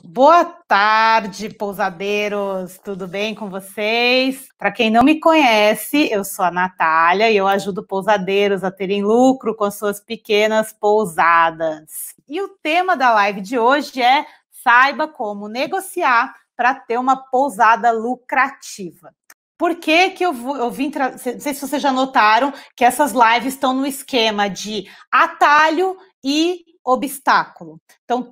Boa tarde, pousadeiros, tudo bem com vocês? Para quem não me conhece, eu sou a Natália e eu ajudo pousadeiros a terem lucro com suas pequenas pousadas. E o tema da live de hoje é saiba como negociar para ter uma pousada lucrativa. Por que que eu vim trazer? Não sei se vocês já notaram que essas lives estão no esquema de atalho e obstáculo. Então,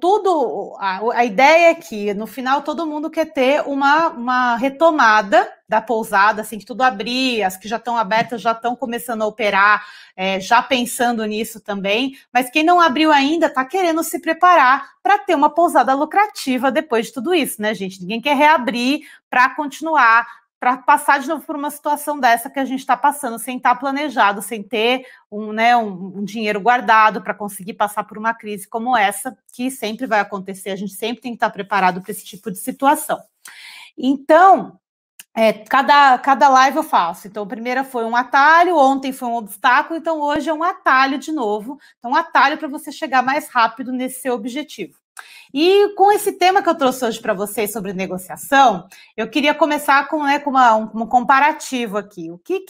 a ideia é que, no final, todo mundo quer ter uma retomada da pousada, assim, que tudo abrir, as que já estão abertas já estão começando a operar, já pensando nisso também, mas quem não abriu ainda está querendo se preparar para ter uma pousada lucrativa depois de tudo isso, né, gente? Ninguém quer reabrir para continuar, para passar de novo por uma situação dessa que a gente está passando, sem estar planejado, sem ter um dinheiro guardado para conseguir passar por uma crise como essa, que sempre vai acontecer, a gente sempre tem que estar preparado para esse tipo de situação. Então, cada live eu faço. Então, a primeira foi um atalho, ontem foi um obstáculo, então hoje é um atalho de novo. Então, um atalho para você chegar mais rápido nesse seu objetivo. E com esse tema que eu trouxe hoje para vocês sobre negociação, eu queria começar com um comparativo aqui. O que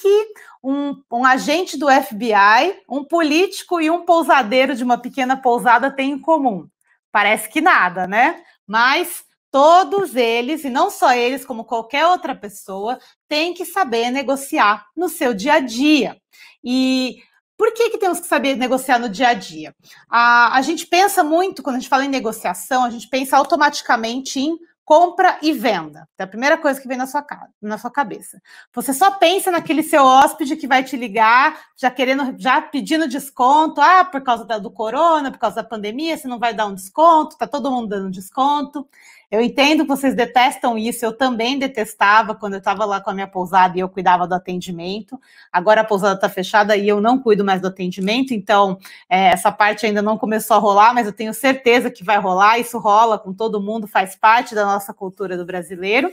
um agente do FBI, um político e um pousadeiro de uma pequena pousada têm em comum? Parece que nada, né? Mas todos eles, e não só eles, como qualquer outra pessoa, têm que saber negociar no seu dia a dia. E por que temos que saber negociar no dia a dia? A gente pensa muito, quando a gente fala em negociação, a gente pensa automaticamente em compra e venda. É a primeira coisa que vem na sua cabeça. Você só pensa naquele seu hóspede que vai te ligar, já pedindo desconto, por causa do corona, por causa da pandemia, você não vai dar um desconto, tá todo mundo dando desconto. Eu entendo que vocês detestam isso, eu também detestava quando eu estava lá com a minha pousada e eu cuidava do atendimento. Agora a pousada está fechada e eu não cuido mais do atendimento, então essa parte ainda não começou a rolar, mas eu tenho certeza que vai rolar, isso rola com todo mundo, faz parte da nossa cultura do brasileiro.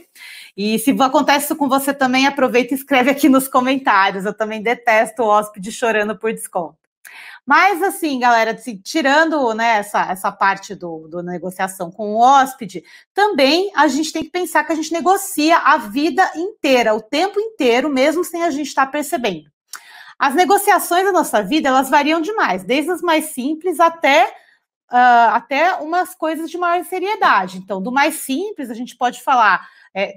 E se acontece isso com você também, aproveita e escreve aqui nos comentários, eu também detesto o hóspede chorando por desconto. Mas, assim, galera, assim, tirando, né, essa parte do negociação com o hóspede, também a gente tem que pensar que a gente negocia a vida inteira, o tempo inteiro, mesmo sem a gente estar percebendo. As negociações da nossa vida, elas variam demais, desde as mais simples até umas coisas de maior seriedade. Então, do mais simples, a gente pode falar,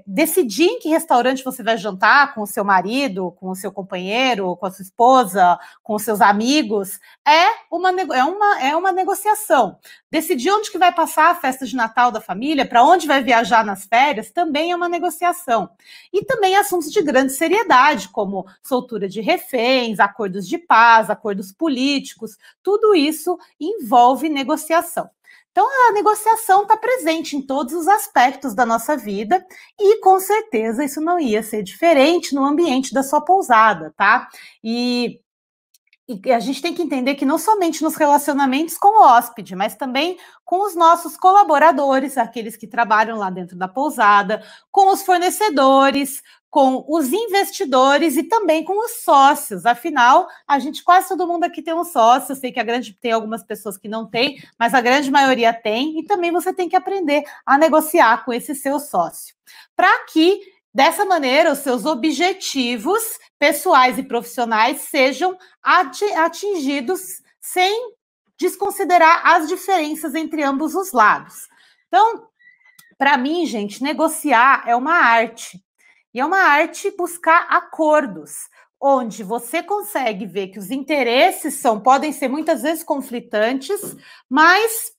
decidir em que restaurante você vai jantar com o seu marido, com o seu companheiro, com a sua esposa, com os seus amigos, é uma negociação. Decidir onde que vai passar a festa de Natal da família, para onde vai viajar nas férias, também é uma negociação. E também assuntos de grande seriedade, como soltura de reféns, acordos de paz, acordos políticos, tudo isso envolve negociação. Então, a negociação está presente em todos os aspectos da nossa vida e, com certeza, isso não ia ser diferente no ambiente da sua pousada, tá? E a gente tem que entender que não somente nos relacionamentos com o hóspede, mas também com os nossos colaboradores, aqueles que trabalham lá dentro da pousada, com os fornecedores, com os investidores e também com os sócios. Afinal, quase todo mundo aqui tem um sócio. Eu sei que tem algumas pessoas que não têm, mas a grande maioria tem, e também você tem que aprender a negociar com esse seu sócio. Para que, dessa maneira, os seus objetivos pessoais e profissionais sejam atingidos sem desconsiderar as diferenças entre ambos os lados. Então, para mim, gente, negociar é uma arte. E é uma arte buscar acordos, onde você consegue ver que os interesses podem ser muitas vezes conflitantes, mas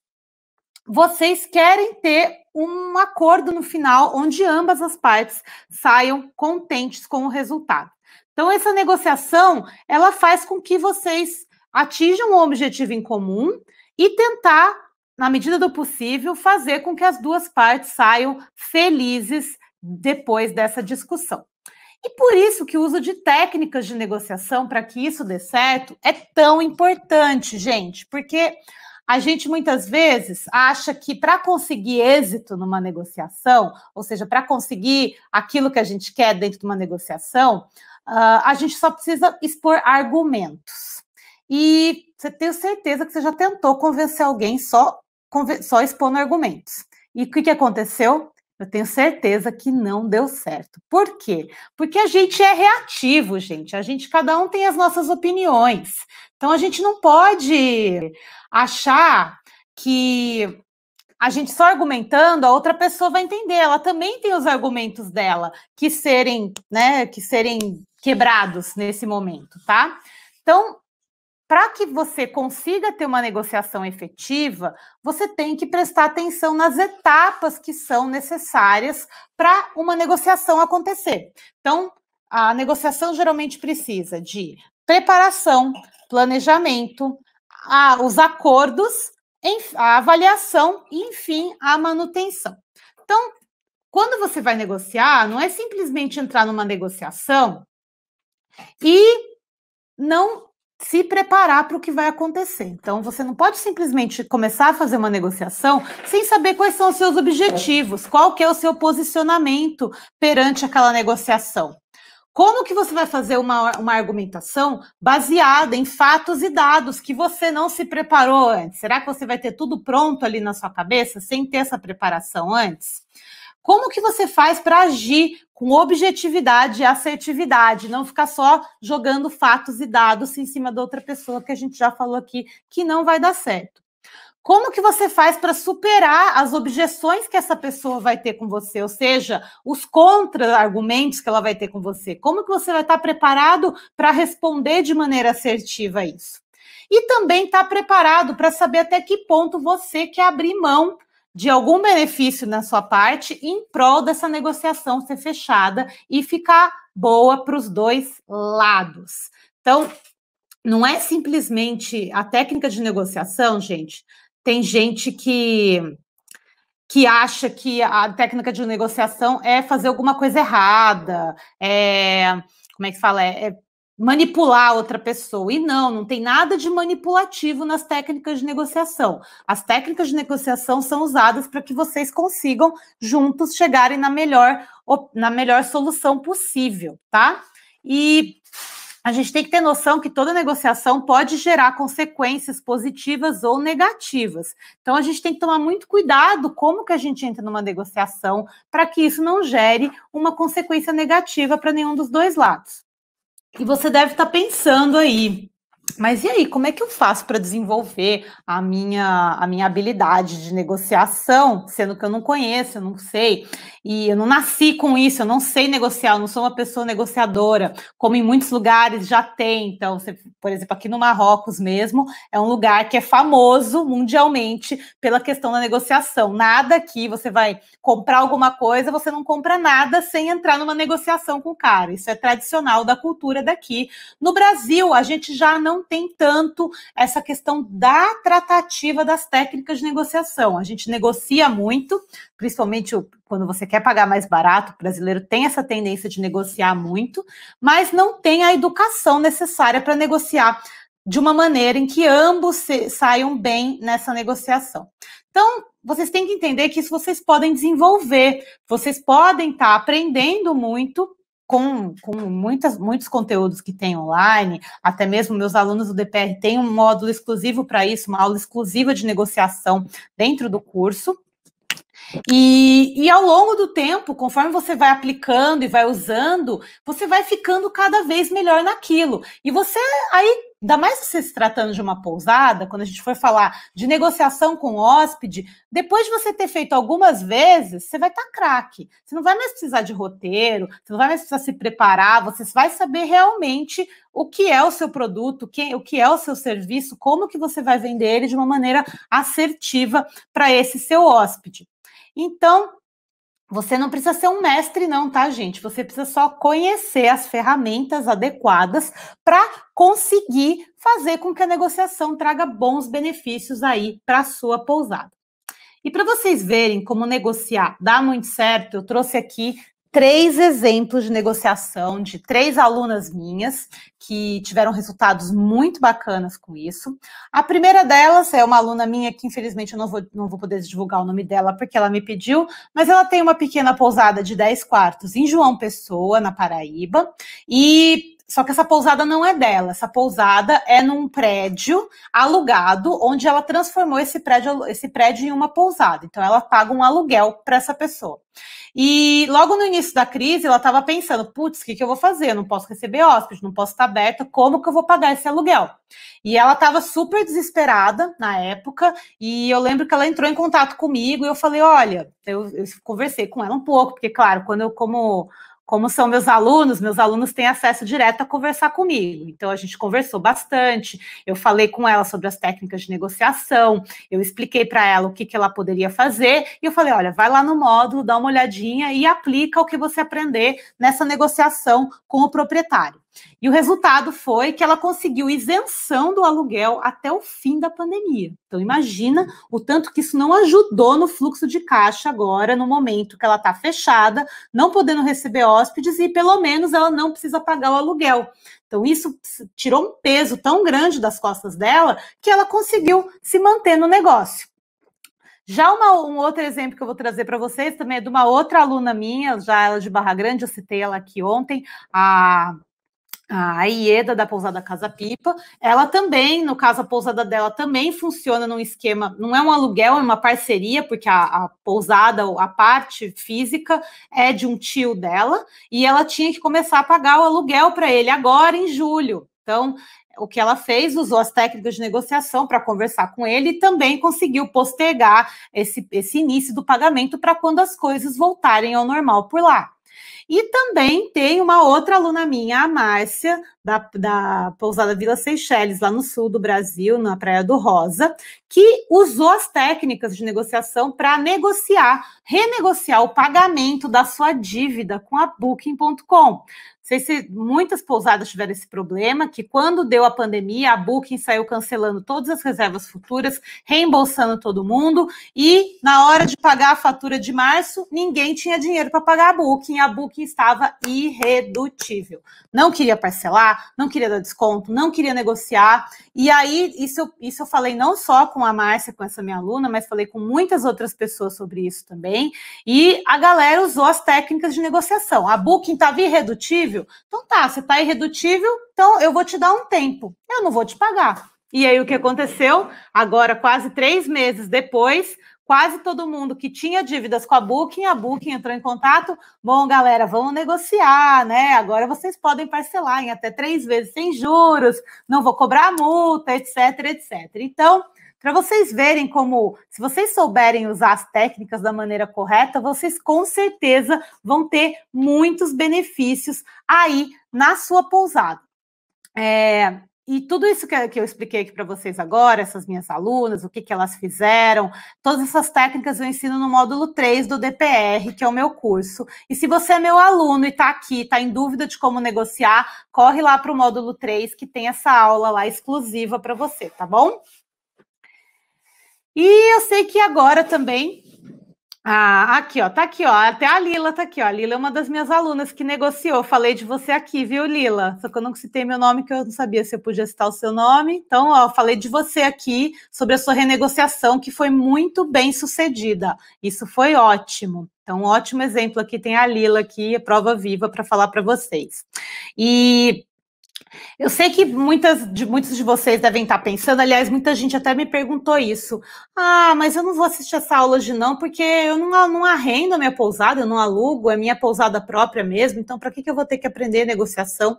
vocês querem ter um acordo no final, onde ambas as partes saiam contentes com o resultado. Então, essa negociação, ela faz com que vocês atinjam um objetivo em comum e tentar, na medida do possível, fazer com que as duas partes saiam felizes depois dessa discussão. E por isso que o uso de técnicas de negociação para que isso dê certo é tão importante, gente, porque a gente muitas vezes acha que para conseguir êxito numa negociação, ou seja, para conseguir aquilo que a gente quer dentro de uma negociação, a gente só precisa expor argumentos. E você tem certeza que você já tentou convencer alguém só expondo argumentos. E o que aconteceu? Eu tenho certeza que não deu certo. Por quê? Porque a gente é reativo, gente. Cada um tem as nossas opiniões. Então a gente não pode achar que a gente só argumentando, a outra pessoa vai entender. Ela também tem os argumentos dela que serem quebrados nesse momento, tá? Então, para que você consiga ter uma negociação efetiva, você tem que prestar atenção nas etapas que são necessárias para uma negociação acontecer. Então, a negociação geralmente precisa de preparação, planejamento, os acordos, a avaliação e, enfim, a manutenção. Então, quando você vai negociar, não é simplesmente entrar numa negociação e não se preparar para o que vai acontecer. Então, você não pode simplesmente começar a fazer uma negociação sem saber quais são os seus objetivos, qual que é o seu posicionamento perante aquela negociação. Como que você vai fazer uma argumentação baseada em fatos e dados que você não se preparou antes? Será que você vai ter tudo pronto ali na sua cabeça sem ter essa preparação antes? Como que você faz para agir com objetividade e assertividade, não ficar só jogando fatos e dados em cima da outra pessoa, que a gente já falou aqui que não vai dar certo? Como que você faz para superar as objeções que essa pessoa vai ter com você, ou seja, os contra-argumentos que ela vai ter com você? Como que você vai estar preparado para responder de maneira assertiva a isso? E também estar preparado para saber até que ponto você quer abrir mão de algum benefício na sua parte em prol dessa negociação ser fechada e ficar boa para os dois lados. Então, não é simplesmente a técnica de negociação, gente. Tem gente que acha que a técnica de negociação é fazer alguma coisa errada, como é que fala? Manipular outra pessoa. E não tem nada de manipulativo nas técnicas de negociação. As técnicas de negociação são usadas para que vocês consigam juntos chegarem na melhor solução possível, tá? E a gente tem que ter noção que toda negociação pode gerar consequências positivas ou negativas. Então, a gente tem que tomar muito cuidado como que a gente entra numa negociação para que isso não gere uma consequência negativa para nenhum dos dois lados. E você deve estar pensando aí, mas e aí, como é que eu faço para desenvolver a minha habilidade de negociação, sendo que eu não conheço, eu não sei, e eu não nasci com isso, eu não sei negociar, eu não sou uma pessoa negociadora, como em muitos lugares já tem. Então, por exemplo, aqui no Marrocos mesmo, é um lugar que é famoso mundialmente pela questão da negociação. Nada aqui, você vai comprar alguma coisa, você não compra nada sem entrar numa negociação com o cara. Isso é tradicional da cultura daqui. No Brasil, a gente já não tem tanto essa questão da tratativa das técnicas de negociação. A gente negocia muito, principalmente quando você quer pagar mais barato. O brasileiro tem essa tendência de negociar muito, mas não tem a educação necessária para negociar de uma maneira em que ambos saiam bem nessa negociação. Então, vocês têm que entender que isso vocês podem desenvolver, vocês podem estar aprendendo muito com muitos conteúdos que tem online, até mesmo meus alunos do DPR têm um módulo exclusivo para isso, uma aula exclusiva de negociação dentro do curso. E ao longo do tempo, conforme você vai aplicando e vai usando, você vai ficando cada vez melhor naquilo. E você, aí, ainda mais você se tratando de uma pousada, quando a gente for falar de negociação com hóspede, depois de você ter feito algumas vezes, você vai estar craque. Você não vai mais precisar de roteiro, você não vai mais precisar se preparar, você vai saber realmente o que é o seu produto, o que é o seu serviço, como que você vai vender ele de uma maneira assertiva para esse seu hóspede. Então, você não precisa ser um mestre não, tá, gente? Você precisa só conhecer as ferramentas adequadas para conseguir fazer com que a negociação traga bons benefícios aí para a sua pousada. E para vocês verem como negociar dá muito certo, eu trouxe aqui 3 exemplos de negociação de 3 alunas minhas que tiveram resultados muito bacanas com isso. A primeira delas é uma aluna minha que, infelizmente, eu não vou poder divulgar o nome dela porque ela me pediu, mas ela tem uma pequena pousada de 10 quartos em João Pessoa, na Paraíba, e Só que essa pousada não é dela, essa pousada é num prédio alugado, onde ela transformou esse prédio em uma pousada. Então, ela paga um aluguel para essa pessoa. E logo no início da crise, ela estava pensando, putz, o que eu vou fazer? Eu não posso receber hóspede, não posso estar aberta, como que eu vou pagar esse aluguel? E ela estava super desesperada na época, e eu lembro que ela entrou em contato comigo, e eu falei, olha, eu conversei com ela um pouco, porque, claro, como são meus alunos têm acesso direto a conversar comigo. Então, a gente conversou bastante, eu falei com ela sobre as técnicas de negociação, eu expliquei para ela o que ela poderia fazer, e eu falei, olha, vai lá no módulo, dá uma olhadinha e aplica o que você aprender nessa negociação com o proprietário. E o resultado foi que ela conseguiu isenção do aluguel até o fim da pandemia. Então, imagina o tanto que isso não ajudou no fluxo de caixa agora, no momento que ela está fechada, não podendo receber hóspedes e, pelo menos, ela não precisa pagar o aluguel. Então, isso tirou um peso tão grande das costas dela que ela conseguiu se manter no negócio. Já um outro exemplo que eu vou trazer para vocês também é de uma outra aluna minha, já ela de Barra Grande, eu citei ela aqui ontem, a Ieda, da Pousada Casa Pipa. Ela também, no caso, a pousada dela também funciona num esquema, não é um aluguel, é uma parceria, porque a pousada, a parte física é de um tio dela, e ela tinha que começar a pagar o aluguel para ele agora em julho. Então, o que ela fez, usou as técnicas de negociação para conversar com ele e também conseguiu postergar esse início do pagamento para quando as coisas voltarem ao normal por lá. E também tem uma outra aluna minha, a Márcia, da Pousada Vila Seychelles, lá no sul do Brasil, na Praia do Rosa, que usou as técnicas de negociação para renegociar o pagamento da sua dívida com a Booking.com. Não sei se muitas pousadas tiveram esse problema, que quando deu a pandemia, a Booking saiu cancelando todas as reservas futuras, reembolsando todo mundo, e na hora de pagar a fatura de março, ninguém tinha dinheiro para pagar a Booking estava irredutível. Não queria parcelar, não queria dar desconto, não queria negociar, e aí isso eu falei não só com a Márcia, com essa minha aluna, mas falei com muitas outras pessoas sobre isso também, e a galera usou as técnicas de negociação. A Booking estava irredutível? Então tá, você está irredutível, então eu vou te dar um tempo, eu não vou te pagar. E aí o que aconteceu? Agora, quase 3 meses depois, quase todo mundo que tinha dívidas com a Booking entrou em contato. Bom, galera, vamos negociar, né? Agora vocês podem parcelar em até 3 vezes sem juros, não vou cobrar multa, etc, etc. Então, para vocês verem como, se vocês souberem usar as técnicas da maneira correta, vocês com certeza vão ter muitos benefícios aí na sua pousada. E tudo isso que eu expliquei aqui para vocês agora, essas minhas alunas, o que elas fizeram, todas essas técnicas eu ensino no módulo 3 do DPR, que é o meu curso. E se você é meu aluno e está aqui, está em dúvida de como negociar, corre lá para o módulo 3, que tem essa aula lá exclusiva para você, tá bom? E eu sei que agora também... aqui, ó, tá aqui, ó, até a Lila tá aqui, ó, a Lila é uma das minhas alunas que negociou, falei de você aqui, viu, Lila? Só que eu não citei meu nome, que eu não sabia se eu podia citar o seu nome, então, ó, falei de você aqui, sobre a sua renegociação, que foi muito bem sucedida, isso foi ótimo. Então, um ótimo exemplo aqui, tem a Lila aqui, a prova viva para falar para vocês. E... eu sei que muitos de vocês devem estar pensando, aliás, muita gente até me perguntou isso. Mas eu não vou assistir essa aula hoje não, porque eu não arrendo a minha pousada, eu não alugo, é minha pousada própria mesmo, então para que eu vou ter que aprender negociação?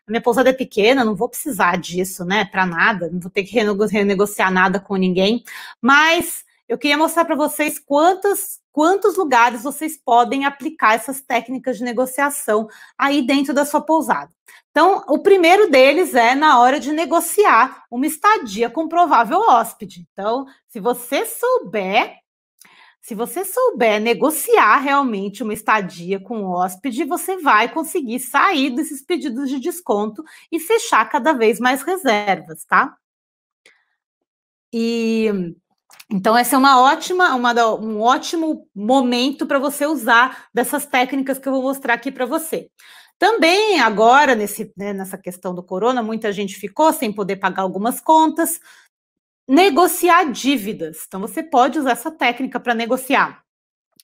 A minha pousada é pequena, não vou precisar disso, né, para nada, não vou ter que renegociar nada com ninguém, mas eu queria mostrar para vocês quantos lugares vocês podem aplicar essas técnicas de negociação aí dentro da sua pousada. Então, o primeiro deles é na hora de negociar uma estadia com provável hóspede. Então, se você souber negociar realmente uma estadia com o hóspede, você vai conseguir sair desses pedidos de desconto e fechar cada vez mais reservas, tá? Então, essa é um ótimo momento para você usar dessas técnicas que eu vou mostrar aqui para você. Também agora, nessa questão do corona, muita gente ficou sem poder pagar algumas contas, negociar dívidas. Então, você pode usar essa técnica para negociar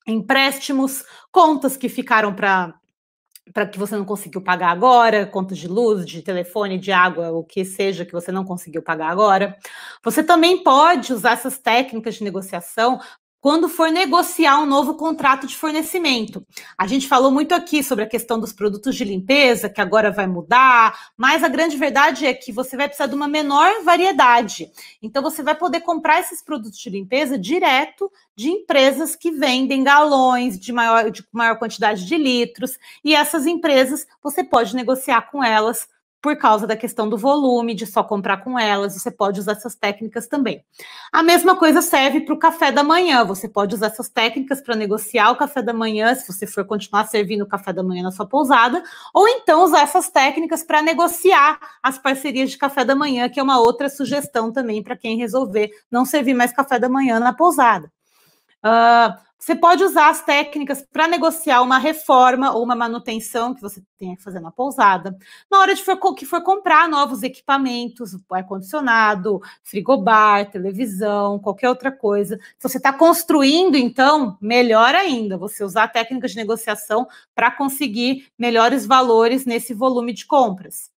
empréstimos, contas que ficaram para para que você não conseguiu pagar agora, contas de luz, de telefone, de água, o que seja que você não conseguiu pagar agora. Você também pode usar essas técnicas de negociação quando for negociar um novo contrato de fornecimento. A gente falou muito aqui sobre a questão dos produtos de limpeza, que agora vai mudar, mas a grande verdade é que você vai precisar de uma menor variedade. Então, você vai poder comprar esses produtos de limpeza direto de empresas que vendem galões de maior quantidade de litros, e essas empresas você pode negociar com elas por causa da questão do volume, de só comprar com elas, você pode usar essas técnicas também. A mesma coisa serve para o café da manhã, você pode usar essas técnicas para negociar o café da manhã, se você for continuar servindo o café da manhã na sua pousada, ou então usar essas técnicas para negociar as parcerias de café da manhã, que é uma outra sugestão também para quem resolver não servir mais café da manhã na pousada. Você pode usar as técnicas para negociar uma reforma ou uma manutenção que você tenha que fazer na pousada. Na hora de que for comprar novos equipamentos, ar-condicionado, frigobar, televisão, qualquer outra coisa. Se você está construindo, então, melhor ainda, você usar técnicas de negociação para conseguir melhores valores nesse volume de compras.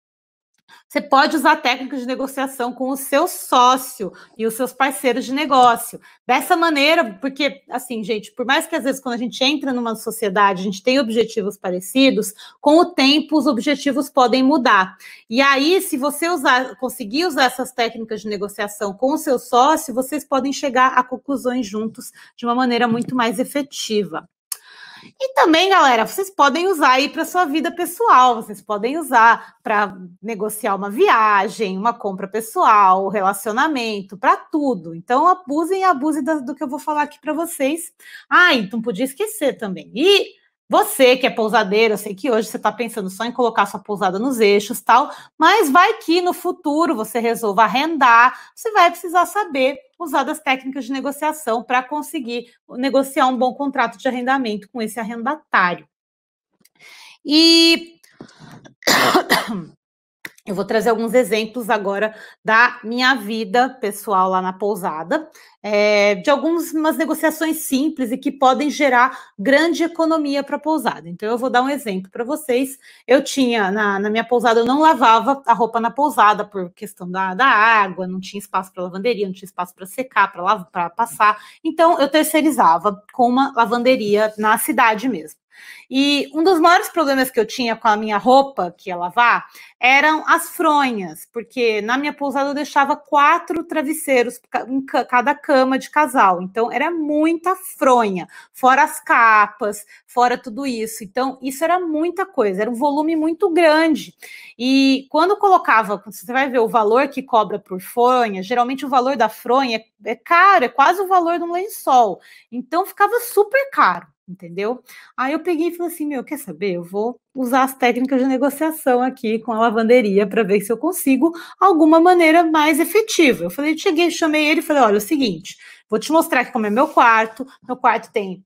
Você pode usar técnicas de negociação com o seu sócio e os seus parceiros de negócio. Dessa maneira, porque, assim, gente, por mais que às vezes quando a gente entra numa sociedade, a gente tem objetivos parecidos, com o tempo os objetivos podem mudar. E aí, se você conseguir usar essas técnicas de negociação com o seu sócio, vocês podem chegar a conclusões juntos de uma maneira muito mais efetiva. E também, galera, vocês podem usar aí para sua vida pessoal, vocês podem usar para negociar uma viagem, uma compra pessoal, relacionamento, para tudo. Então, abusem e abusem do que eu vou falar aqui para vocês. Ah, então podia esquecer também. E você que é pousadeiro, eu sei que hoje você está pensando só em colocar sua pousada nos eixos e tal, mas vai que no futuro você resolva arrendar, você vai precisar saber usar das técnicas de negociação para conseguir negociar um bom contrato de arrendamento com esse arrendatário. E eu vou trazer alguns exemplos agora da minha vida pessoal lá na pousada, de algumas negociações simples e que podem gerar grande economia para a pousada. Então, eu vou dar um exemplo para vocês. Eu tinha, na minha pousada, eu não lavava a roupa na pousada por questão da água, não tinha espaço para lavanderia, não tinha espaço para secar, para passar. Então, eu terceirizava com uma lavanderia na cidade mesmo. E um dos maiores problemas que eu tinha com a minha roupa que ia lavar eram as fronhas, porque na minha pousada eu deixava 4 travesseiros em cada cama de casal, então era muita fronha, fora as capas, fora tudo isso. Então, isso era muita coisa, era um volume muito grande. E quando colocava, você vai ver o valor que cobra por fronha, geralmente o valor da fronha é caro, é quase o valor de um lençol. Então, ficava super caro. Entendeu? Aí eu peguei e falei assim, quer saber? Eu vou usar as técnicas de negociação aqui com a lavanderia para ver se eu consigo alguma maneira mais efetiva. Eu falei, chamei ele e falei, olha, é o seguinte, vou te mostrar aqui como é meu quarto tem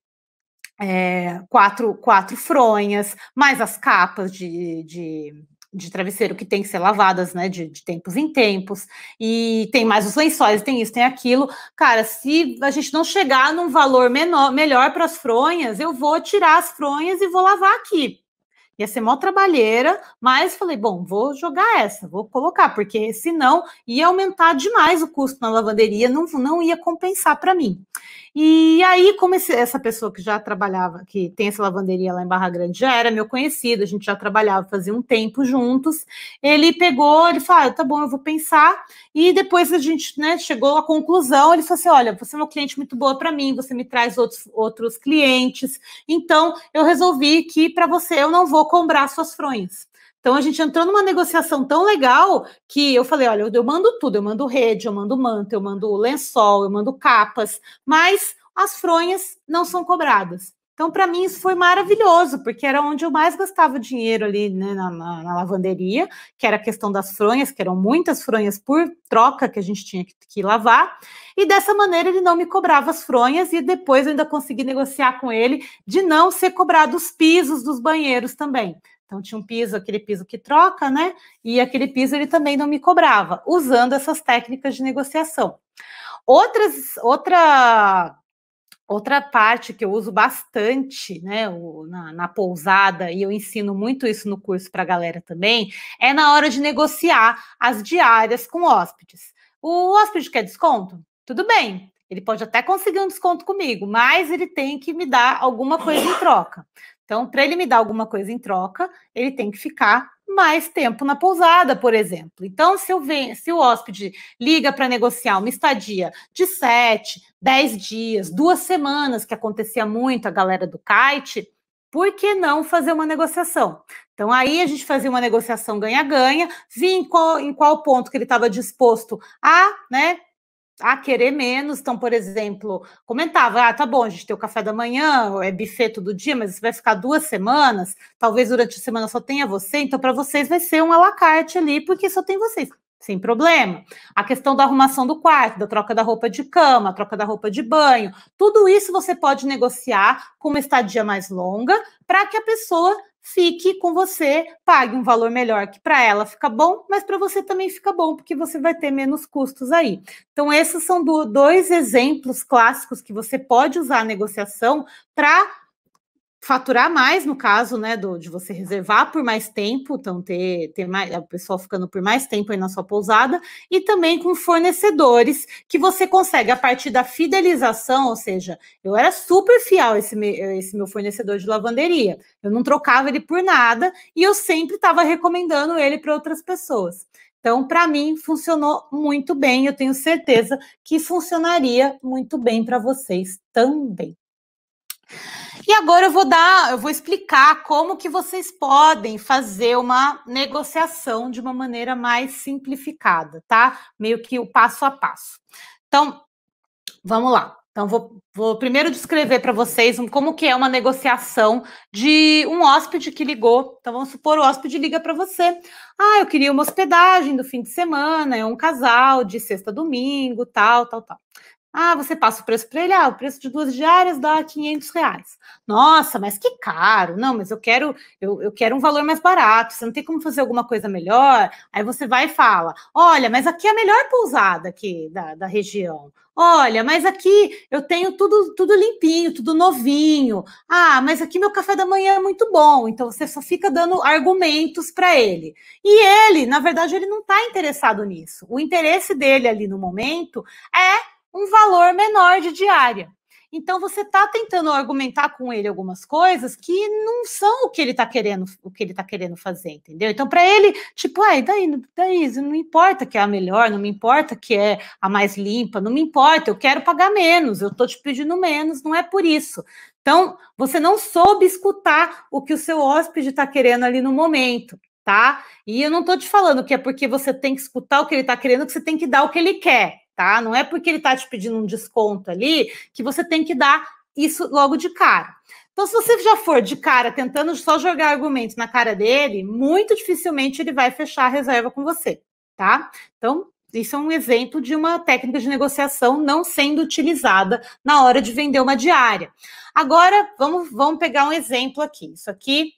4 fronhas, mais as capas de travesseiro que tem que ser lavadas, né, de tempos em tempos, e tem mais os lençóis, tem isso, tem aquilo. Cara, se a gente não chegar num valor melhor para as fronhas, eu vou tirar as fronhas e vou lavar aqui. Ia ser mó trabalheira, mas falei, bom, vou jogar essa, vou colocar, porque senão ia aumentar demais o custo na lavanderia, não ia compensar para mim. E aí, como essa pessoa que já trabalhava, que tem essa lavanderia lá em Barra Grande, já era meu conhecido, a gente já trabalhava, fazia um tempo juntos, ele falou, tá bom, eu vou pensar, e depois a gente, né, chegou à conclusão, ele falou assim, olha, você é uma cliente muito boa para mim, você me traz outros clientes, então eu resolvi que para você eu não vou cobrar suas fronhas. Então, a gente entrou numa negociação tão legal que eu falei, olha, eu mando tudo, eu mando rede, eu mando manto, eu mando lençol, eu mando capas, mas as fronhas não são cobradas. Então, para mim, isso foi maravilhoso, porque era onde eu mais gastava dinheiro ali, né, na lavanderia, que era a questão das fronhas, que eram muitas fronhas por troca que a gente tinha que lavar, e dessa maneira ele não me cobrava as fronhas, e depois eu ainda consegui negociar com ele de não ser cobrado os pisos dos banheiros também. Então, tinha um piso, aquele piso que troca, né? E aquele piso ele também não me cobrava, usando essas técnicas de negociação. Outra Outra parte que eu uso bastante, né, na pousada, e eu ensino muito isso no curso para a galera também, é na hora de negociar as diárias com hóspedes. O hóspede quer desconto? Tudo bem, ele pode até conseguir um desconto comigo, mas ele tem que me dar alguma coisa em troca. Então, para ele me dar alguma coisa em troca, ele tem que ficar mais tempo na pousada, por exemplo. Então, se o hóspede liga para negociar uma estadia de 7, 10 dias, 2 semanas, que acontecia muito a galera do kite, por que não fazer uma negociação? Então, aí a gente fazia uma negociação ganha-ganha, via em qual ponto que ele estava disposto a, né, a querer menos. Então, por exemplo, comentava, tá bom, a gente tem o café da manhã, é buffet todo dia, mas você vai ficar 2 semanas, talvez durante a semana só tenha você, então para vocês vai ser um à la carte ali, porque só tem vocês. Sem problema. A questão da arrumação do quarto, da troca da roupa de cama, troca da roupa de banho, tudo isso você pode negociar com uma estadia mais longa para que a pessoa fique com você, pague um valor melhor, que para ela fica bom, mas para você também fica bom, porque você vai ter menos custos aí. Então, esses são dois exemplos clássicos que você pode usar a negociação para faturar mais, no caso, né, de você reservar por mais tempo, então ter mais, o pessoal ficando por mais tempo aí na sua pousada, e também com fornecedores que você consegue, a partir da fidelização, ou seja, eu era super fiel a esse meu fornecedor de lavanderia, eu não trocava ele por nada, e eu sempre estava recomendando ele para outras pessoas. Então, para mim, funcionou muito bem, eu tenho certeza que funcionaria muito bem para vocês também. E agora eu vou explicar como que vocês podem fazer uma negociação de uma maneira mais simplificada, tá? Meio que o passo a passo. Então, vamos lá. Então, vou primeiro descrever para vocês como que é uma negociação de um hóspede que ligou. Então, vamos supor, o hóspede liga para você. Ah, eu queria uma hospedagem do fim de semana, é um casal de sexta a domingo, tal. Ah, você passa o preço para ele, o preço de 2 diárias dá R$500. Nossa, mas que caro. Não, mas eu quero um valor mais barato. Você não tem como fazer alguma coisa melhor? Aí você vai e fala, olha, mas aqui é a melhor pousada aqui da região. Olha, mas aqui eu tenho tudo limpinho, tudo novinho. Ah, mas aqui meu café da manhã é muito bom. Então você só fica dando argumentos para ele. E ele, na verdade, ele não está interessado nisso. O interesse dele ali no momento é um valor menor de diária. Então, você está tentando argumentar com ele algumas coisas que não são o que ele está querendo fazer, entendeu? Então, para ele, tipo, daí, não importa que é a melhor, não me importa que é a mais limpa, não me importa, eu quero pagar menos, eu estou te pedindo menos, não é por isso. Então, você não soube escutar o que o seu hóspede está querendo ali no momento, tá? E eu não estou te falando que é porque você tem que escutar o que ele está querendo que você tem que dar o que ele quer. Tá? Não é porque ele está te pedindo um desconto ali que você tem que dar isso logo de cara. Então, se você já for de cara tentando só jogar argumentos na cara dele, muito dificilmente ele vai fechar a reserva com você, tá? Então, isso é um exemplo de uma técnica de negociação não sendo utilizada na hora de vender uma diária. Agora, vamos pegar um exemplo aqui. Isso aqui,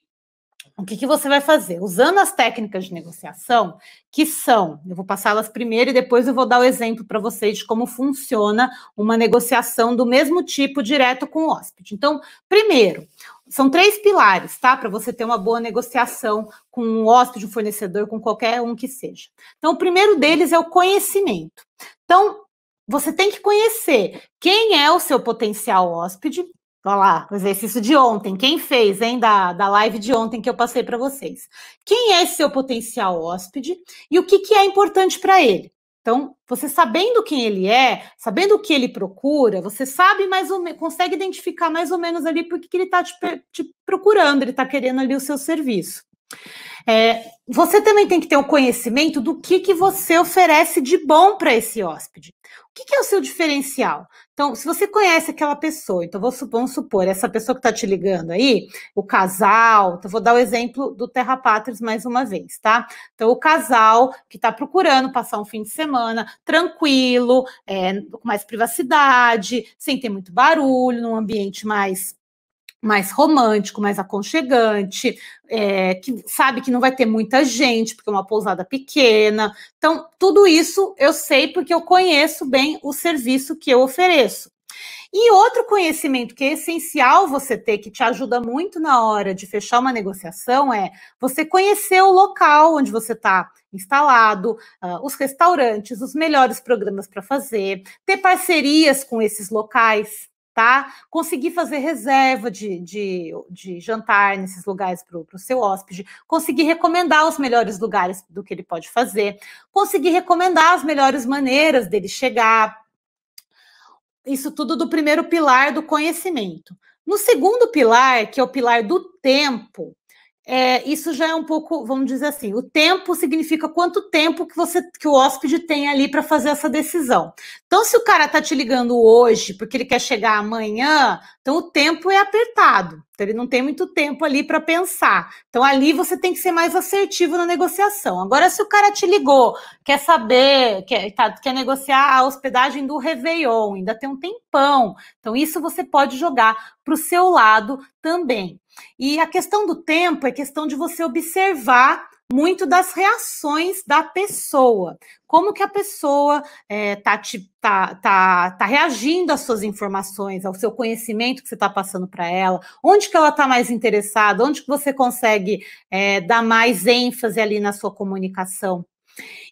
o que você vai fazer? Usando as técnicas de negociação, que são, eu vou passá-las primeiro e depois eu vou dar o exemplo para vocês de como funciona uma negociação do mesmo tipo direto com o hóspede. Então, primeiro, são 3 pilares, tá? Para você ter uma boa negociação com um hóspede, um fornecedor, com qualquer um que seja. Então, o primeiro deles é o conhecimento. Então, você tem que conhecer quem é o seu potencial hóspede. Olha lá, o exercício de ontem. Quem fez, hein, da live de ontem que eu passei para vocês? Quem é esse seu potencial hóspede e o que é importante para ele? Então, você sabendo quem ele é, sabendo o que ele procura, você sabe mais ou menos, consegue identificar mais ou menos ali porque que ele está te procurando, ele está querendo ali o seu serviço. Você também tem que ter o conhecimento do que você oferece de bom para esse hóspede. O que é o seu diferencial? Então, se você conhece aquela pessoa, então vamos supor, essa pessoa que está te ligando aí, o casal, então vou dar o exemplo do Terra Pátrias mais uma vez, tá? Então, o casal que está procurando passar um fim de semana tranquilo, com mais privacidade, sem ter muito barulho, num ambiente mais romântico, mais aconchegante, que sabe que não vai ter muita gente, porque é uma pousada pequena. Então, tudo isso eu sei porque eu conheço bem o serviço que eu ofereço. E outro conhecimento que é essencial você ter, que te ajuda muito na hora de fechar uma negociação, é você conhecer o local onde você está instalado, os restaurantes, os melhores programas para fazer, ter parcerias com esses locais, tá? Conseguir fazer reserva de jantar nesses lugares para o seu hóspede, conseguir recomendar os melhores lugares do que ele pode fazer, conseguir recomendar as melhores maneiras dele chegar. Isso tudo do primeiro pilar do conhecimento. No segundo pilar, que é o pilar do tempo, isso já é um pouco, vamos dizer assim, o tempo significa quanto tempo que o hóspede tem ali para fazer essa decisão. Então, se o cara está te ligando hoje porque ele quer chegar amanhã, então o tempo é apertado. Então, ele não tem muito tempo ali para pensar. Então, ali você tem que ser mais assertivo na negociação. Agora, se o cara te ligou, quer saber, quer negociar a hospedagem do Réveillon, ainda tem um tempão. Então, isso você pode jogar para o seu lado também. E a questão do tempo é questão de você observar muito das reações da pessoa. Como que a pessoa tá reagindo às suas informações, ao seu conhecimento que você está passando para ela, onde que ela está mais interessada, onde que você consegue dar mais ênfase ali na sua comunicação.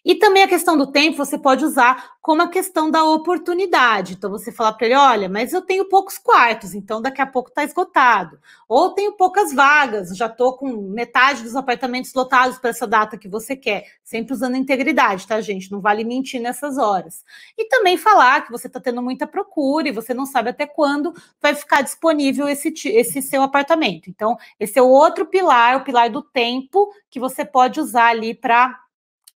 E também a questão do tempo você pode usar como a questão da oportunidade. Então, você falar para ele, olha, mas eu tenho poucos quartos, então daqui a pouco está esgotado. Ou tenho poucas vagas, já estou com metade dos apartamentos lotados para essa data que você quer. Sempre usando integridade, tá, gente? Não vale mentir nessas horas. E também falar que você está tendo muita procura e você não sabe até quando vai ficar disponível esse seu apartamento. Então, esse é o outro pilar, o pilar do tempo, que você pode usar ali para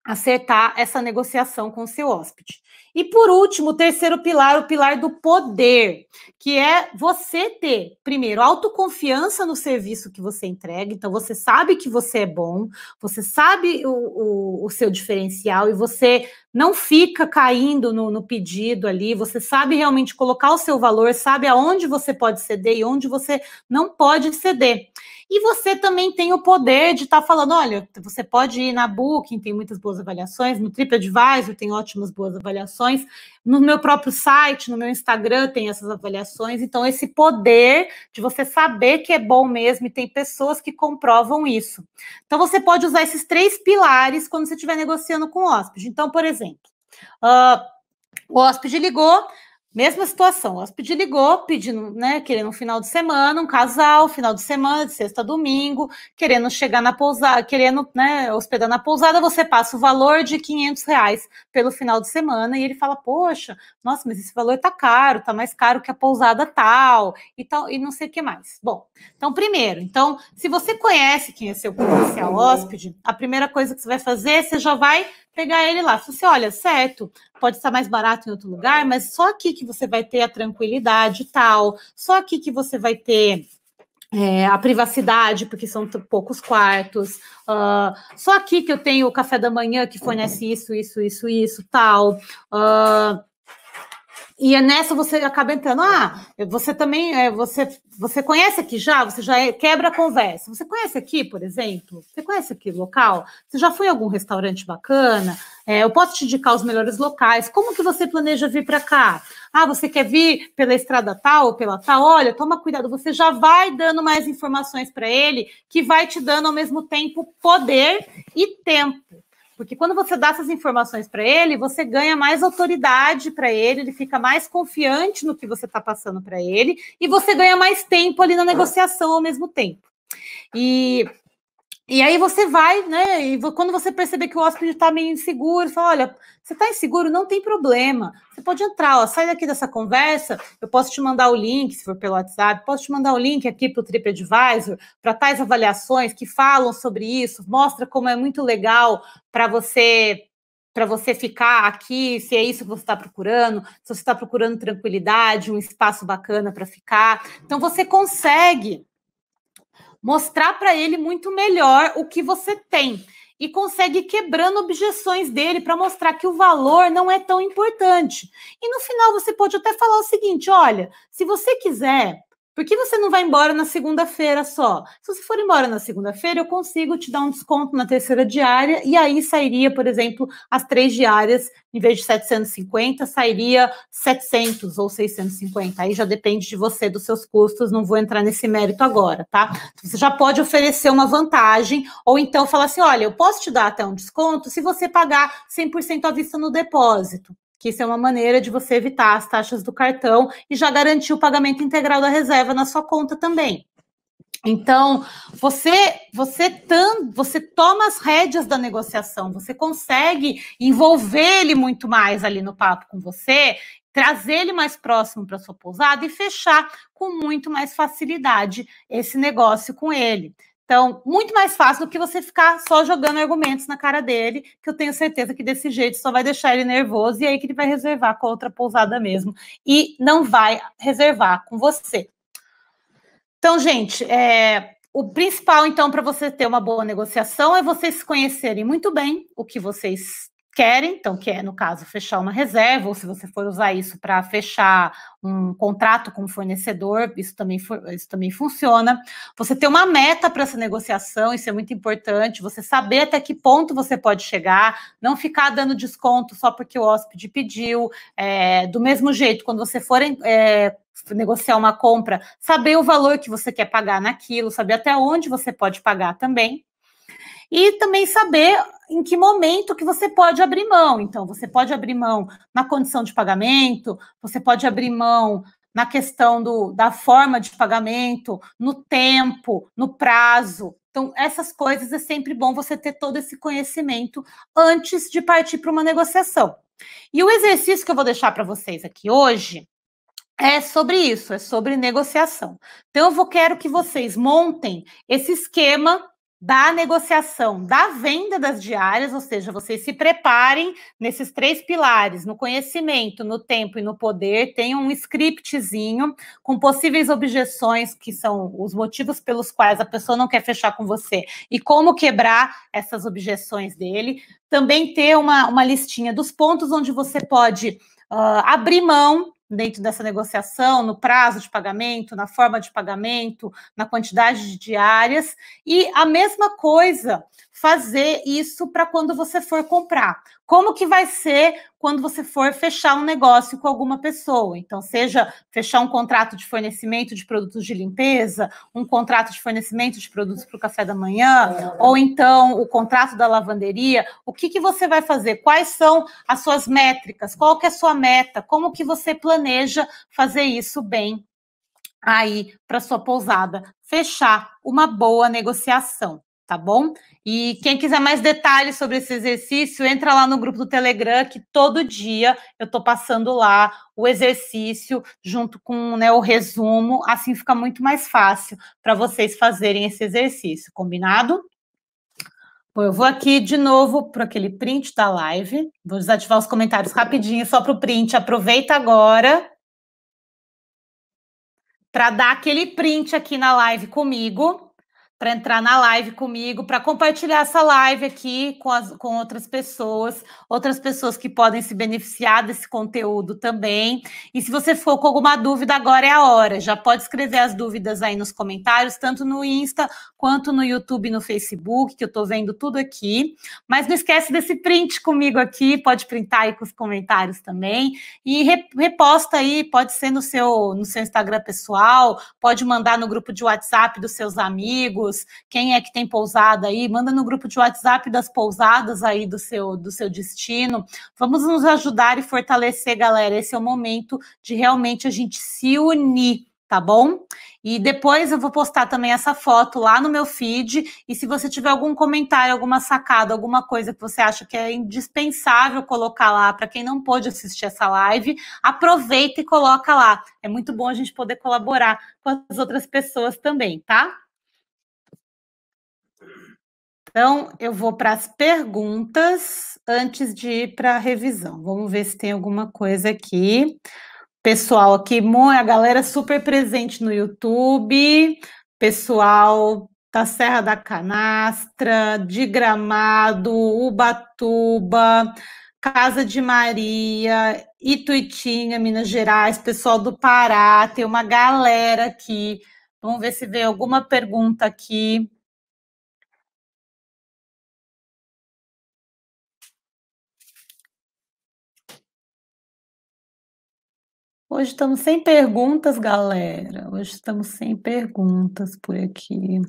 acertar essa negociação com o seu hóspede. E por último, o terceiro pilar, o pilar do poder, que é você ter, primeiro, autoconfiança no serviço que você entrega, então você sabe que você é bom, você sabe o seu diferencial e você não fica caindo no pedido ali, você sabe realmente colocar o seu valor, sabe aonde você pode ceder e onde você não pode ceder. E você também tem o poder de estar falando, olha, você pode ir na Booking, tem muitas boas avaliações, no TripAdvisor tem ótimas boas avaliações, no meu próprio site, no meu Instagram tem essas avaliações, então esse poder de você saber que é bom mesmo e tem pessoas que comprovam isso. Então você pode usar esses 3 pilares quando você estiver negociando com o hóspede. Então, por exemplo, o hóspede ligou, mesma situação, o hóspede ligou, pedindo, né, querendo um final de semana, um casal, final de semana, de sexta a domingo, querendo chegar na pousada, querendo, né, hospedar na pousada, você passa o valor de R$500 pelo final de semana, e ele fala, poxa, nossa, mas esse valor tá caro, tá mais caro que a pousada tal, e não sei o que mais. Bom, então, primeiro, se você conhece quem é seu potencial hóspede, a primeira coisa que você vai fazer, você já vai pegar ele lá. Você olha, certo, pode estar mais barato em outro lugar, mas só aqui que você vai ter a tranquilidade e tal, só aqui que você vai ter a privacidade, porque são poucos quartos, só aqui que eu tenho o café da manhã que fornece isso, tal. E nessa você acaba entrando, você também, você conhece aqui já? Você já quebra a conversa. Você conhece aqui, por exemplo? Você conhece aqui o local? Você já foi em algum restaurante bacana? Eu posso te indicar os melhores locais. Como que você planeja vir para cá? Você quer vir pela estrada tal ou pela tal? Olha, toma cuidado, você já vai dando mais informações para ele, que vai te dando ao mesmo tempo poder e tempo. Porque quando você dá essas informações para ele, você ganha mais autoridade para ele fica mais confiante no que você está passando para ele, e você ganha mais tempo ali na negociação ao mesmo tempo. E aí você vai, né? E quando você perceber que o hóspede está meio inseguro, você fala, olha, você está inseguro? Não tem problema. Você pode entrar, sai daqui dessa conversa, eu posso te mandar o link, se for pelo WhatsApp, posso te mandar o link aqui para o TripAdvisor, para tais avaliações que falam sobre isso, mostra como é muito legal para você ficar aqui, se é isso que você está procurando, se você está procurando tranquilidade, um espaço bacana para ficar. Então, você consegue mostrar para ele muito melhor o que você tem e consegue ir quebrando objeções dele para mostrar que o valor não é tão importante. E no final você pode até falar o seguinte, olha, se você quiser, Por que você não vai embora na segunda-feira só? Se você for embora na segunda-feira, eu consigo te dar um desconto na terceira diária, e aí sairia, por exemplo, as 3 diárias, em vez de 750, sairia 700 ou 650. Aí já depende de você, dos seus custos, não vou entrar nesse mérito agora, tá? Você já pode oferecer uma vantagem, ou então falar assim, olha, eu posso te dar até um desconto se você pagar 100% à vista no depósito, que isso é uma maneira de você evitar as taxas do cartão e já garantir o pagamento integral da reserva na sua conta também. Então, você toma as rédeas da negociação, você consegue envolver ele muito mais ali no papo com você, trazer ele mais próximo para sua pousada e fechar com muito mais facilidade esse negócio com ele. Então, muito mais fácil do que você ficar só jogando argumentos na cara dele, que eu tenho certeza que desse jeito só vai deixar ele nervoso e aí que ele vai reservar com a outra pousada mesmo e não vai reservar com você. Então, gente, o principal, então, para você ter uma boa negociação é vocês se conhecerem muito bem o que vocês querem, então, que é, no caso, fechar uma reserva, ou se você for usar isso para fechar um contrato com o fornecedor, isso também funciona. Você ter uma meta para essa negociação, isso é muito importante, você saber até que ponto você pode chegar, não ficar dando desconto só porque o hóspede pediu, do mesmo jeito, quando você for negociar uma compra, saber o valor que você quer pagar naquilo, saber até onde você pode pagar também. E também saber em que momento que você pode abrir mão. Então, você pode abrir mão na condição de pagamento, você pode abrir mão na questão da forma de pagamento, no tempo, no prazo. Então, essas coisas é sempre bom você ter todo esse conhecimento antes de partir para uma negociação. E o exercício que eu vou deixar para vocês aqui hoje é sobre isso, é sobre negociação. Então, quero que vocês montem esse esquema da negociação, da venda das diárias, ou seja, vocês se preparem nesses 3 pilares, no conhecimento, no tempo e no poder, tenham um scriptzinho com possíveis objeções, que são os motivos pelos quais a pessoa não quer fechar com você, e como quebrar essas objeções dele. Também ter uma listinha dos pontos onde você pode abrir mão dentro dessa negociação, no prazo de pagamento, na forma de pagamento, na quantidade de diárias, e a mesma coisa, fazer isso para quando você for comprar. Como que vai ser quando você for fechar um negócio com alguma pessoa? Então, seja fechar um contrato de fornecimento de produtos de limpeza, um contrato de fornecimento de produtos para o café da manhã, ou então o contrato da lavanderia, o que você vai fazer? Quais são as suas métricas? Qual que é a sua meta? Como que você planeja fazer isso bem aí para sua pousada? Fechar uma boa negociação, tá bom? E quem quiser mais detalhes sobre esse exercício, entra lá no grupo do Telegram, que todo dia eu estou passando lá o exercício junto com, né, o resumo, assim fica muito mais fácil para vocês fazerem esse exercício, combinado? Bom, eu vou aqui de novo para aquele print da live, vou desativar os comentários rapidinho, só para o print, aproveita agora para dar aquele print aqui na live comigo, para entrar na live comigo, para compartilhar essa live aqui com outras pessoas que podem se beneficiar desse conteúdo também. E se você for com alguma dúvida, agora é a hora. Já pode escrever as dúvidas aí nos comentários, tanto no Insta, quanto no YouTube e no Facebook, que eu estou vendo tudo aqui. Mas não esquece desse print comigo aqui, pode printar aí com os comentários também. E reposta aí, pode ser no seu Instagram pessoal, pode mandar no grupo de WhatsApp dos seus amigos. Quem é que tem pousada aí, manda no grupo de WhatsApp das pousadas aí do seu destino. Vamos nos ajudar e fortalecer, galera. Esse é o momento de realmente a gente se unir, tá bom? E depois eu vou postar também essa foto lá no meu feed, e se você tiver algum comentário, alguma sacada, alguma coisa que você acha que é indispensável colocar lá, para quem não pôde assistir essa live, aproveita e coloca lá. É muito bom a gente poder colaborar com as outras pessoas também, tá? Então, eu vou para as perguntas antes de ir para a revisão. Vamos ver se tem alguma coisa aqui. Pessoal aqui, a galera super presente no YouTube. Pessoal da Serra da Canastra, de Gramado, Ubatuba, Casa de Maria, Ituitinga, Minas Gerais, pessoal do Pará, tem uma galera aqui. Vamos ver se vem alguma pergunta aqui. Hoje estamos sem perguntas, galera. Hoje estamos sem perguntas por aqui.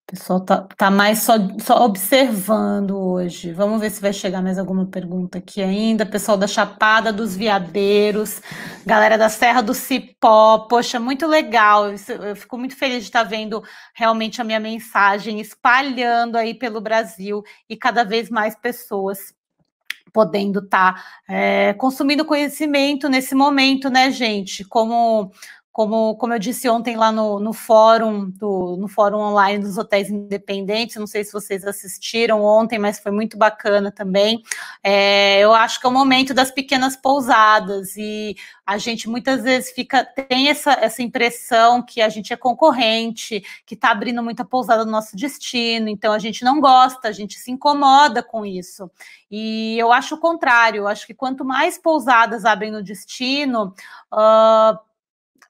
O pessoal tá mais só observando hoje. Vamos ver se vai chegar mais alguma pergunta aqui ainda. Pessoal da Chapada dos Veadeiros, galera da Serra do Cipó. Poxa, muito legal. Eu fico muito feliz de estar vendo realmente a minha mensagem espalhando aí pelo Brasil e cada vez mais pessoas podendo estar consumindo conhecimento nesse momento, né, gente? Como eu disse ontem lá no fórum no fórum online dos hotéis independentes, não sei se vocês assistiram ontem, mas foi muito bacana também. Eu acho que é o momento das pequenas pousadas e a gente muitas vezes tem essa impressão que a gente é concorrente, que está abrindo muita pousada no nosso destino, então a gente não gosta, a gente se incomoda com isso. E eu acho o contrário, eu acho que quanto mais pousadas abrem no destino,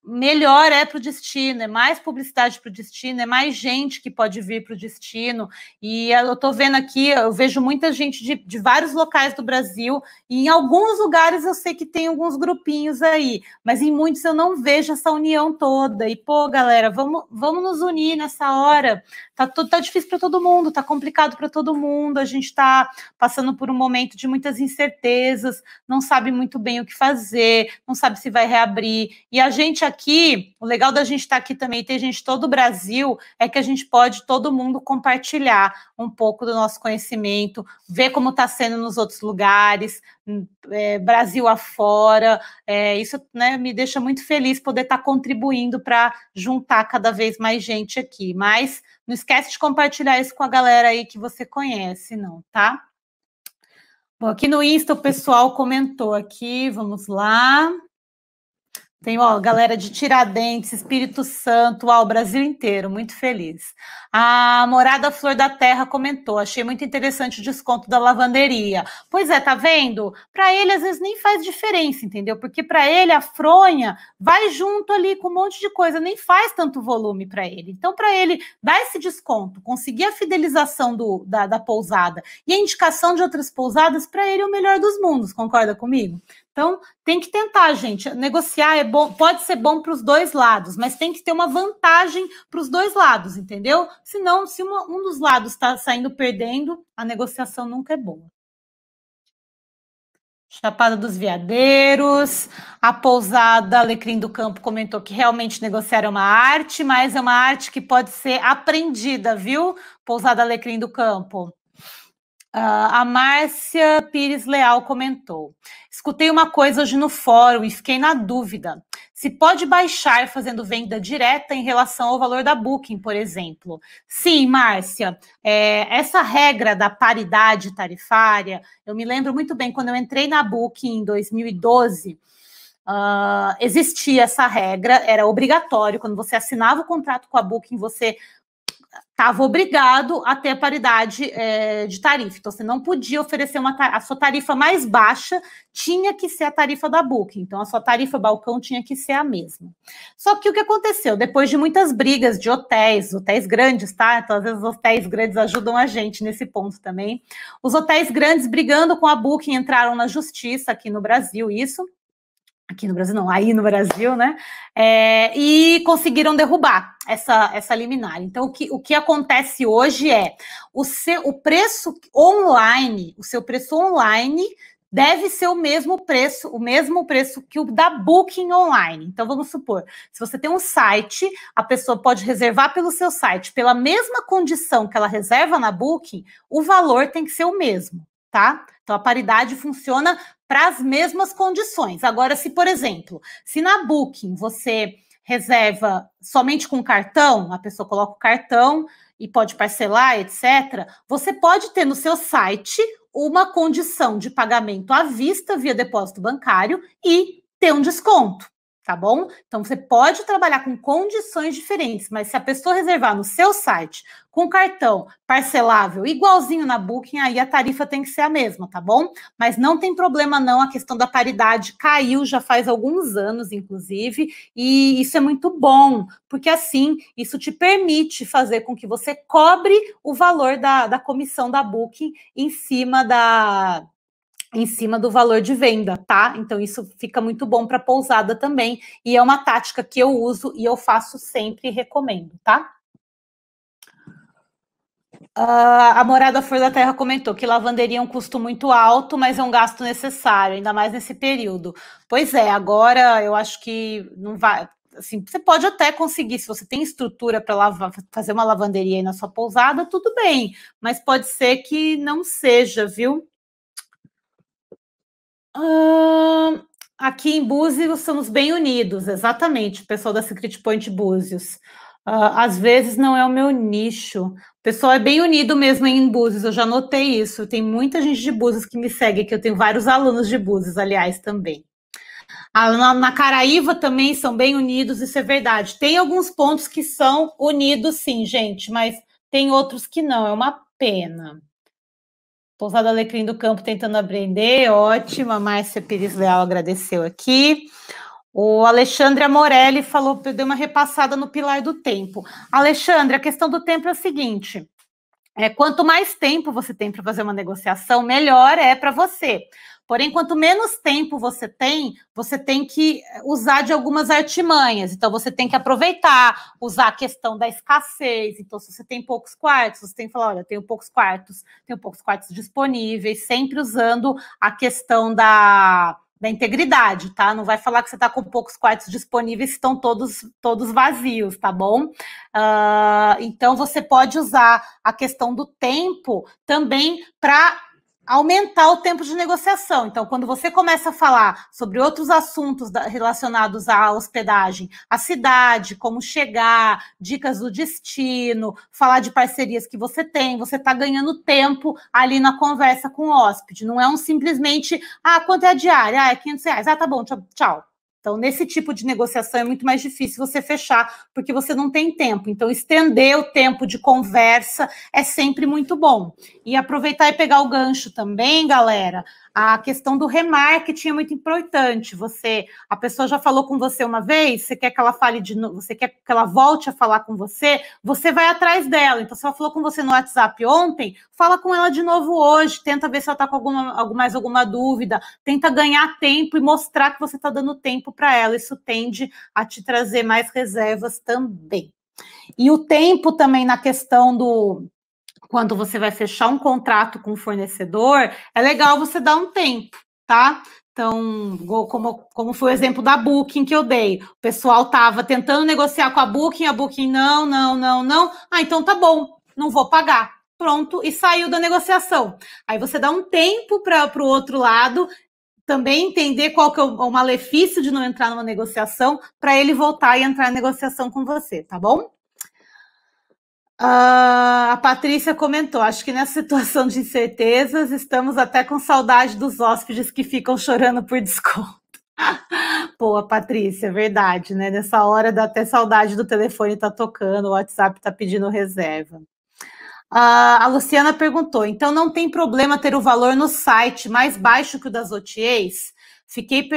melhor é para o destino, é mais publicidade para o destino, é mais gente que pode vir para o destino. E eu estou vendo aqui, eu vejo muita gente de vários locais do Brasil, e em alguns lugares eu sei que tem alguns grupinhos aí, mas em muitos eu não vejo essa união toda. E, pô, galera, vamos nos unir nessa hora. Tá difícil para todo mundo, tá complicado para todo mundo, a gente está passando por um momento de muitas incertezas, não sabe muito bem o que fazer, não sabe se vai reabrir. E a gente aqui, o legal da gente estar aqui também, ter gente de todo o Brasil, é que a gente pode todo mundo compartilhar um pouco do nosso conhecimento, ver como está sendo nos outros lugares, Brasil afora. Isso, né, me deixa muito feliz poder estar contribuindo para juntar cada vez mais gente aqui. Mas não esquece de compartilhar isso com a galera aí que você conhece, não, tá? Bom, aqui no Insta o pessoal comentou aqui, vamos lá. Tem, galera de Tiradentes, Espírito Santo, o Brasil inteiro, muito feliz. A Morada Flor da Terra comentou, achei muito interessante o desconto da lavanderia. Pois é, tá vendo? Para ele, às vezes, nem faz diferença, entendeu? Porque para ele, a fronha vai junto ali com um monte de coisa, nem faz tanto volume para ele. Então, para ele dar esse desconto, conseguir a fidelização da pousada e a indicação de outras pousadas, para ele é o melhor dos mundos, concorda comigo? Então, tem que tentar, gente. Negociar é bom, pode ser bom para os dois lados, mas tem que ter uma vantagem para os dois lados, entendeu? Senão, se um dos lados está saindo perdendo, a negociação nunca é boa. Chapada dos Veadeiros, a pousada Alecrim do Campo comentou que realmente negociar é uma arte, mas é uma arte que pode ser aprendida, viu? Pousada Alecrim do Campo. A Márcia Pires Leal comentou: escutei uma coisa hoje no fórum e fiquei na dúvida. Se pode baixar fazendo venda direta em relação ao valor da Booking, por exemplo. Sim, Márcia, essa regra da paridade tarifária, eu me lembro muito bem, quando eu entrei na Booking em 2012, existia essa regra, era obrigatório, quando você assinava o contrato com a Booking, você estava obrigado a ter a paridade de tarifa. Então, você não podia oferecer a sua tarifa mais baixa, tinha que ser a tarifa da Booking. Então, a sua tarifa balcão tinha que ser a mesma. Só que o que aconteceu? Depois de muitas brigas de hotéis grandes, tá? Então, às vezes, os hotéis grandes ajudam a gente nesse ponto também. Os hotéis grandes brigando com a Booking entraram na justiça aqui no Brasil, isso. Aqui no Brasil, não, aí no Brasil, né? E conseguiram derrubar essa liminar. Então, o que acontece hoje é o preço online, o seu preço online deve ser o mesmo preço que o da Booking online. Então, vamos supor, se você tem um site, a pessoa pode reservar pelo seu site, pela mesma condição que ela reserva na Booking, o valor tem que ser o mesmo, tá? Então, a paridade funciona para as mesmas condições. Agora, se, por exemplo, se na Booking você reserva somente com cartão, a pessoa coloca o cartão e pode parcelar, etc., você pode ter no seu site uma condição de pagamento à vista via depósito bancário e ter um desconto, tá bom? Então, você pode trabalhar com condições diferentes, mas se a pessoa reservar no seu site com cartão parcelável, igualzinho na Booking, aí a tarifa tem que ser a mesma, tá bom? Mas não tem problema não, a questão da paridade caiu já faz alguns anos, inclusive, e isso é muito bom, porque assim, isso te permite fazer com que você cobre o valor da comissão da Booking em cima do valor de venda, tá? Então, isso fica muito bom para pousada também, e é uma tática que eu uso e eu faço sempre e recomendo, tá? A Morada Flor da Terra comentou que lavanderia é um custo muito alto, mas é um gasto necessário, ainda mais nesse período. Pois é, agora eu acho que não vai. Assim, você pode até conseguir, se você tem estrutura para fazer uma lavanderia aí na sua pousada, tudo bem, mas pode ser que não seja, viu? Aqui em Búzios somos bem unidos, exatamente, o pessoal da Secret Point Búzios. Às vezes não é o meu nicho. O pessoal é bem unido mesmo em Búzios, eu já notei isso. Tem muita gente de Búzios que me segue, que eu tenho vários alunos de Búzios, aliás, também. Na Caraíva também são bem unidos, isso é verdade. Tem alguns pontos que são unidos, sim, gente, mas tem outros que não, é uma pena. Pousada Alecrim do Campo tentando aprender, ótima. Márcia Pires Leal agradeceu aqui. O Alexandre Amorelli falou, deu uma repassada no pilar do tempo. Alexandre, a questão do tempo é a seguinte: quanto mais tempo você tem para fazer uma negociação, melhor é para você. Porém, quanto menos tempo você tem que usar de algumas artimanhas. Então, você tem que aproveitar, usar a questão da escassez. Então, se você tem poucos quartos, você tem que falar, olha, eu tenho poucos quartos disponíveis, sempre usando a questão da integridade, tá? Não vai falar que você está com poucos quartos disponíveis, estão todos vazios, tá bom? Então, você pode usar a questão do tempo também para aumentar o tempo de negociação. Então, quando você começa a falar sobre outros assuntos relacionados à hospedagem, a cidade, como chegar, dicas do destino, falar de parcerias que você tem, você está ganhando tempo ali na conversa com o hóspede. Não é simplesmente, quanto é a diária? É R$500. Tá bom, tchau. Então, nesse tipo de negociação é muito mais difícil você fechar, porque você não tem tempo. Então, estender o tempo de conversa é sempre muito bom. E aproveitar e pegar o gancho também, galera, a questão do remarketing é muito importante. A pessoa já falou com você uma vez, você quer que ela fale de novo, você quer que ela volte a falar com você, você vai atrás dela. Então, se ela falou com você no WhatsApp ontem, fala com ela de novo hoje, tenta ver se ela está com mais alguma dúvida, tenta ganhar tempo e mostrar que você está dando tempo para ela. Isso tende a te trazer mais reservas também. E o tempo também na questão quando você vai fechar um contrato com o fornecedor, é legal você dar um tempo, tá? Então, como foi o exemplo da Booking que eu dei, o pessoal estava tentando negociar com a Booking não. Então tá bom, não vou pagar. Pronto, e saiu da negociação. Aí você dá um tempo para o outro lado também entender qual que é o malefício de não entrar numa negociação, para ele voltar e entrar em negociação com você, tá bom? A Patrícia comentou, acho que nessa situação de incertezas, estamos até com saudade dos hóspedes que ficam chorando por desconto. Pô, Patrícia, é verdade, né? Nessa hora dá até saudade do telefone tá tocando, o WhatsApp tá pedindo reserva. A Luciana perguntou, então não tem problema ter o valor no site mais baixo que o das OTAs? Fiquei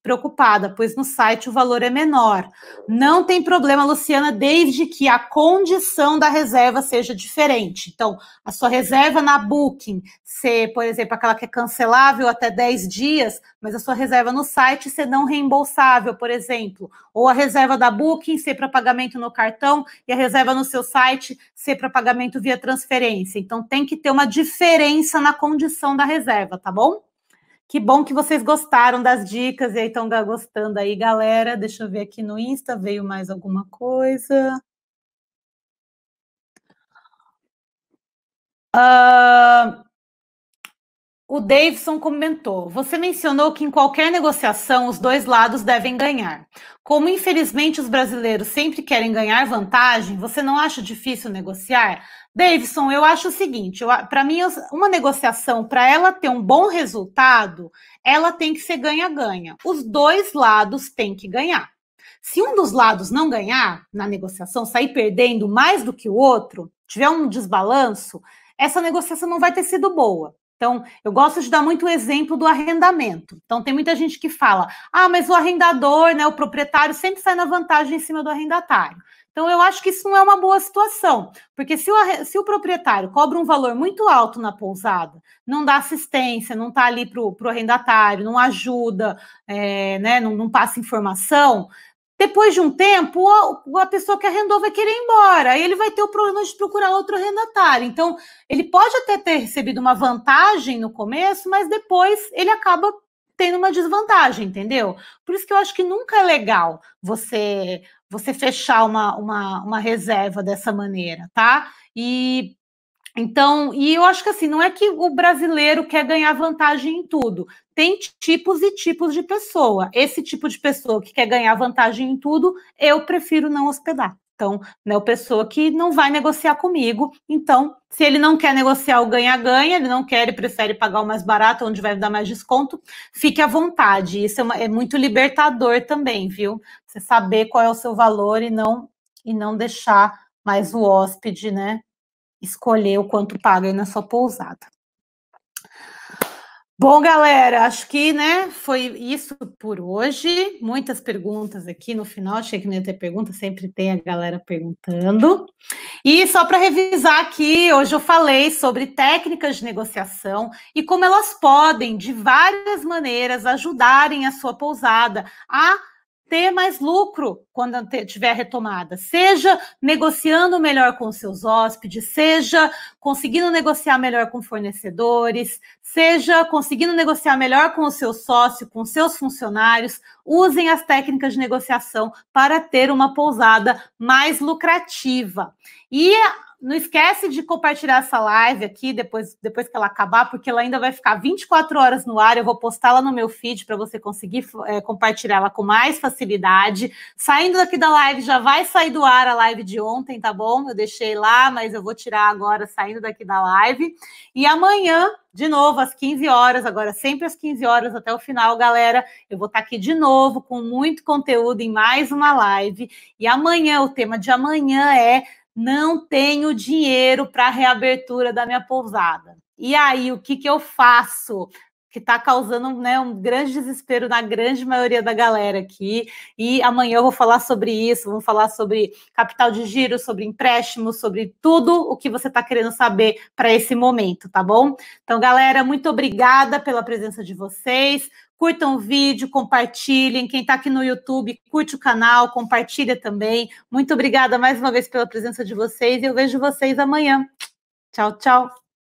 preocupada, pois no site o valor é menor. Não tem problema, Luciana, desde que a condição da reserva seja diferente. Então, a sua reserva na Booking ser, por exemplo, aquela que é cancelável até 10 dias, mas a sua reserva no site ser não reembolsável, por exemplo. Ou a reserva da Booking ser para pagamento no cartão e a reserva no seu site ser para pagamento via transferência. Então, tem que ter uma diferença na condição da reserva, tá bom? Que bom que vocês gostaram das dicas e aí estão gostando aí, galera. Deixa eu ver aqui no Insta, veio mais alguma coisa. O Davidson comentou, você mencionou que em qualquer negociação os dois lados devem ganhar. Como infelizmente os brasileiros sempre querem ganhar vantagem, você não acha difícil negociar? Davidson, eu acho o seguinte, para mim uma negociação, para ela ter um bom resultado, ela tem que ser ganha-ganha. Os dois lados têm que ganhar. Se um dos lados não ganhar na negociação, sair perdendo mais do que o outro, tiver um desbalanço, essa negociação não vai ter sido boa. Então, eu gosto de dar muito o exemplo do arrendamento. Então, tem muita gente que fala, mas o arrendador, né, o proprietário sempre sai na vantagem em cima do arrendatário. Então, eu acho que isso não é uma boa situação, porque se o proprietário cobra um valor muito alto na pousada, não dá assistência, não está ali para o arrendatário, não ajuda, né, não passa informação, depois de um tempo, a pessoa que arrendou vai querer ir embora, aí ele vai ter o problema de procurar outro arrendatário. Então, ele pode até ter recebido uma vantagem no começo, mas depois ele acaba tendo uma desvantagem, entendeu? Por isso que eu acho que nunca é legal você fechar uma reserva dessa maneira, tá? Então, eu acho que assim, não é que o brasileiro quer ganhar vantagem em tudo. Tem tipos e tipos de pessoa. Esse tipo de pessoa que quer ganhar vantagem em tudo, eu prefiro não hospedar. Então, é uma pessoa que não vai negociar comigo. Então, se ele não quer negociar o ganha-ganha, ele não quer, ele prefere pagar o mais barato, onde vai dar mais desconto, fique à vontade. Isso é muito libertador também, viu? Você saber qual é o seu valor e não deixar mais o hóspede, né, escolher o quanto paga aí na sua pousada. Bom, galera, acho que, né, foi isso por hoje. Muitas perguntas aqui no final. Achei que não ia ter pergunta, sempre tem a galera perguntando. E só para revisar aqui, hoje eu falei sobre técnicas de negociação e como elas podem, de várias maneiras, ajudarem a sua pousada a ter mais lucro quando tiver retomada, seja negociando melhor com seus hóspedes, seja conseguindo negociar melhor com fornecedores, seja conseguindo negociar melhor com o seu sócio, com seus funcionários. Usem as técnicas de negociação para ter uma pousada mais lucrativa. E não esquece de compartilhar essa live aqui depois que ela acabar, porque ela ainda vai ficar 24 horas no ar. Eu vou postá-la no meu feed para você conseguir compartilhar ela com mais facilidade. Saindo daqui da live, já vai sair do ar a live de ontem, tá bom? Eu deixei lá, mas eu vou tirar agora, saindo daqui da live. E amanhã, de novo, às 15 horas, agora sempre às 15 horas até o final, galera, eu vou estar aqui de novo com muito conteúdo em mais uma live. E amanhã, o tema de amanhã é: não tenho dinheiro para a reabertura da minha pousada. E aí, o que eu faço? Que está causando, né, um grande desespero na grande maioria da galera aqui. E amanhã eu vou falar sobre isso, vou falar sobre capital de giro, sobre empréstimos, sobre tudo o que você está querendo saber para esse momento, tá bom? Então, galera, muito obrigada pela presença de vocês. Curtam o vídeo, compartilhem. Quem está aqui no YouTube, curte o canal, compartilha também. Muito obrigada mais uma vez pela presença de vocês e eu vejo vocês amanhã. Tchau, tchau.